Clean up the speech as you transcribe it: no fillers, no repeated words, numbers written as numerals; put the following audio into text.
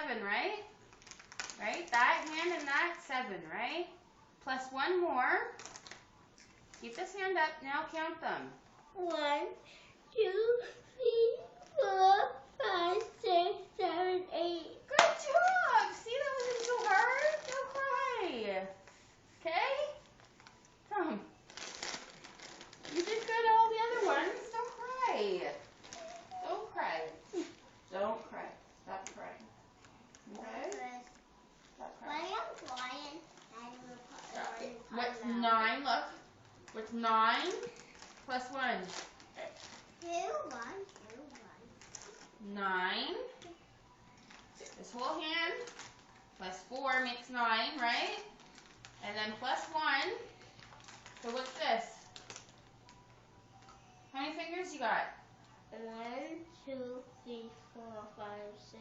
7, right? Right? That hand and that, 7, right? Plus 1 more. Keep this hand up. Now count them. 1, 2, 3, 4, 5, 6, 7, 8. Good job! See, that wasn't so hard. Don't cry. Okay? Come. You did good all the other ones. Don't cry. Don't cry. Don't cry. Stop crying. Okay? Stop crying. What's 9? Look. What's 9 plus 1? 2, 1, 9. This whole hand plus 4 makes 9, right? And then plus 1. So what's this? How many fingers you got? 1, 2, 3, 4, 5, 6,